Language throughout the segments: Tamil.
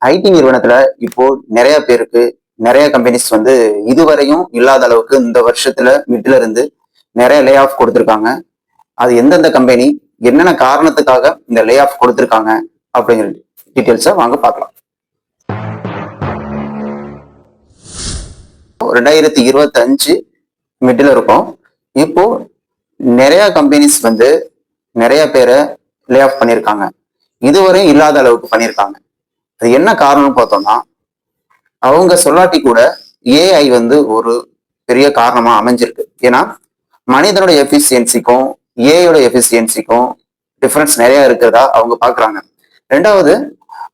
ஐடி நிறுவனத்துல இப்போ நிறைய பேருக்கு நிறைய கம்பெனிஸ் வந்து இதுவரையும் இல்லாத அளவுக்கு இந்த வருஷத்துல மிட்ல இருந்து நிறைய லே ஆஃப் கொடுத்துருக்காங்க. அது எந்தெந்த கம்பெனி, என்னென்ன காரணத்துக்காக இந்த லே ஆஃப் கொடுத்துருக்காங்க அப்படிங்கிற டீட்டெயில்ஸை வாங்க பார்க்கலாம். 2025 மிட்ல இருக்கும். இப்போ நிறைய கம்பெனிஸ் வந்து நிறைய பேரை லே ஆஃப் பண்ணியிருக்காங்க. இதுவரையும் இல்லாத அளவுக்கு பண்ணியிருக்காங்க. அது என்ன காரணம்னு பார்த்தோம்னா, அவங்க சொல்லாட்டி கூட ஏஐ வந்து ஒரு பெரிய காரணமா அமைஞ்சிருக்கு. ஏன்னா மனிதனோட எஃபிசியன்சிக்கும் ஏஐயோட எஃபிசியன்சிக்கும் டிஃபரன்ஸ் நிறைய இருக்கிறதா அவங்க பாக்குறாங்க. ரெண்டாவது,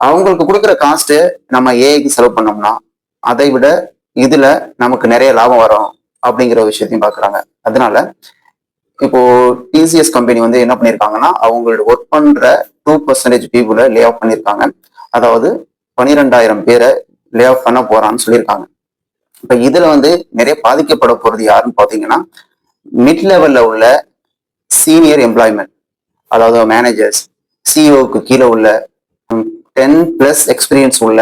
அவங்களுக்கு கொடுக்குற காஸ்ட் நம்ம ஏஐக்கு செலவு பண்ணோம்னா அதை விட இதுல நமக்கு நிறைய லாபம் வரும் அப்படிங்கிற விஷயத்தையும் பாக்குறாங்க. அதனால இப்போ டிசிஎஸ் கம்பெனி வந்து என்ன பண்ணியிருக்காங்கன்னா, அவங்களோட ஒர்க் பண்ற 2% பீப்புளை லே ஆஃப் பண்ணியிருக்காங்க. அதாவது 12,000 பேரை லே ஆஃப் பண்ண போறான்னு சொல்லியிருக்காங்க. இப்ப இதுல வந்து நிறைய பாதிக்கப்பட போறது யாருன்னு பாத்தீங்கன்னா, மிட் லெவல்ல உள்ள சீனியர் எம்ப்ளாய்மெண்ட், அதாவது மேனேஜர்ஸ், சிஇஓக்கு கீழே உள்ள 10+ எக்ஸ்பீரியன்ஸ் உள்ள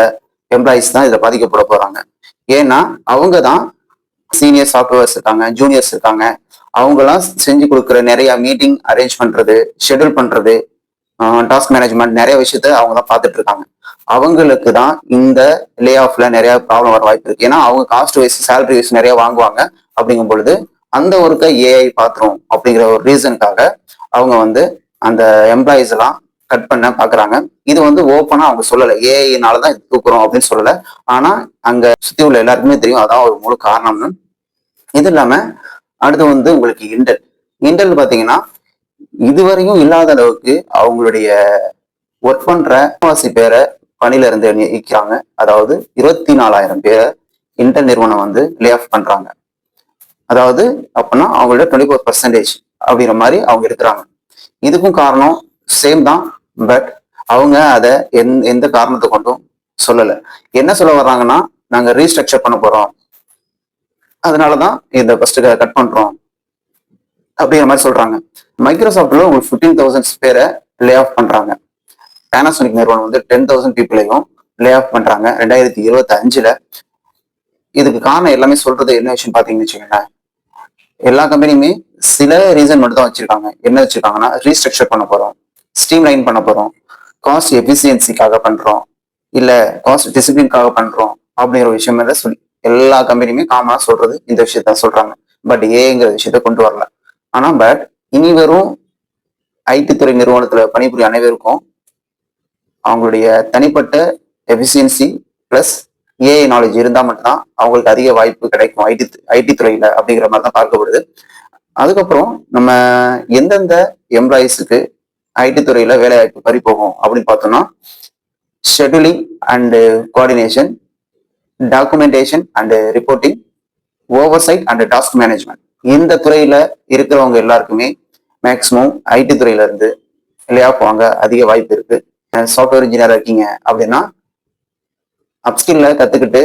எம்ப்ளாயிஸ் தான் இதில் பாதிக்கப்பட போறாங்க. ஏன்னா அவங்க தான் சீனியர் சாஃப்ட்வேர்ஸ் இருக்காங்க, ஜூனியர்ஸ் இருக்காங்க. அவங்கெல்லாம் செஞ்சு கொடுக்குற நிறைய மீட்டிங் அரேஞ்ச் பண்றது, ஷெட்யூல் பண்றது, டாஸ்க் மேனேஜ்மெண்ட் நிறைய விஷயத்த அவங்க தான் பார்த்துட்டு இருக்காங்க. அவங்களுக்கு தான் இந்த லே ஆஃப்ல நிறைய ப்ராப்ளம் வர வாய்ப்பு இருக்கு. ஏன்னா அவங்க காஸ்ட் வைஸ், சேலரி வைஸ் நிறைய வாங்குவாங்க. அப்படிங்கும் பொழுது அந்த ஒர்க்கை ஏஐ பாத்துரும் அப்படிங்கிற ஒரு ரீசனுக்காக அவங்க வந்து அந்த எம்ப்ளாயிஸ் எல்லாம் கட் பண்ண பாக்குறாங்க. இது வந்து ஓப்பனா அவங்க சொல்லலை, ஏஐனாலதான் இது தூக்குறோம் அப்படின்னு சொல்லல. ஆனா அங்க சுத்தி உள்ள எல்லாருக்குமே தெரியும் அதான் ஒரு முழு காரணம்னு. இது இல்லாம அடுத்து வந்து உங்களுக்கு இன்டெல் பாத்தீங்கன்னா, இதுவரையும் இல்லாத அளவுக்கு அவங்களுடைய ஒர்க் பண்ற முக்காவாசி பேரை பணியில இருந்து நீக்கிறாங்க. அதாவது 24,000 பேரை இன்டெல் நிறுவனம் வந்து லே ஆஃப் பண்றாங்க. அதாவது அப்படின்னா அவங்களோட 24% அப்படிங்கிற மாதிரி அவங்க இருக்கிறாங்க. இதுக்கும் காரணம் சேம் தான். பட் அவங்க அதை எந்த காரணத்தை கொண்டும் சொல்லல. என்ன சொல்ல வர்றாங்கன்னா, நாங்க ரீஸ்ட்ரக்சர் பண்ண போறோம், அதனாலதான் இந்த ஃபர்ஸ்ட் கட் பண்றோம் அப்படிங்கிற மாதிரி சொல்றாங்க. மைக்ரோசாஃப்ட்ல உங்களுக்கு 15,000 பேரை லே ஆஃப் பண்றாங்க. பேனாசோனிக் நிறுவனம் வந்து 10,000 பீப்புளையும் லே ஆஃப் பண்றாங்க 2025. இதுக்கு காரணம் எல்லாமே சொல்றது என்ன விஷயம் பாத்தீங்கன்னு வச்சுக்கோங்களேன், எல்லா கம்பெனியுமே சில ரீசன் மட்டும் தான் வச்சிருக்காங்க. என்ன வச்சிருக்காங்கன்னா, ரீஸ்ட்ரக்சர் பண்ண போறோம், ஸ்ட்ரீம் லைன் பண்ண போறோம், காஸ்ட் எஃபிசியன்சிக்காக பண்றோம், இல்ல காஸ்ட் டிசிப்ளின்காக பண்றோம் அப்படிங்கிற விஷயம் தான் சொல்லி எல்லா கம்பெனியுமே காமனா சொல்றது இந்த விஷயத்த சொல்றாங்க. பட் ஏங்கிற விஷயத்த கொண்டு வரல. ஆனா பட் இனி வரும் ஐடி துறை நிறுவனத்துல பணிபுரிய அனைவருக்கும் அவங்களுடைய தனிப்பட்ட எஃபிசியன்சி பிளஸ் ஏஐ நாலேஜ் இருந்தா மட்டும்தான் அவங்களுக்கு அதிக வாய்ப்பு கிடைக்கும் ஐடி துறையில அப்படிங்கிற மாதிரி தான் பார்க்கப்படுது. அதுக்கப்புறம் நம்ம எந்தெந்த எம்ப்ளாயிஸுக்கு ஐடி துறையில வேலை வாய்ப்பு பறி போகும் அப்படின்னு பார்த்தோம்னா, scheduling and coordination, documentation and reporting, oversight and task management, இந்த துறையில இருக்கிறவங்க எல்லாருக்குமே மேக்சிமம் ஐடி துறையில இருந்து லே ஆஃப் வாங்க அதிக வாய்ப்பு இருக்கு. சாஃப்ட்வேர் இன்ஜினியர் இருக்கீங்க அப்படின்னா அப்ஸ்கில்ல கத்துக்கிட்டு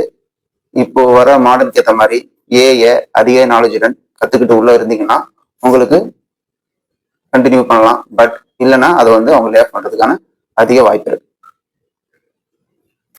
இப்போ வர மாடலுக்கு ஏற்ற மாதிரி ஏஐ அதிக நாலேஜுடன் கத்துக்கிட்டு உள்ள இருந்தீங்கன்னா உங்களுக்கு கண்டினியூ பண்ணலாம். பட் இல்லைன்னா அதை வந்து அவங்க லே ஆஃப் பண்றதுக்கான அதிக வாய்ப்பு இருக்கு.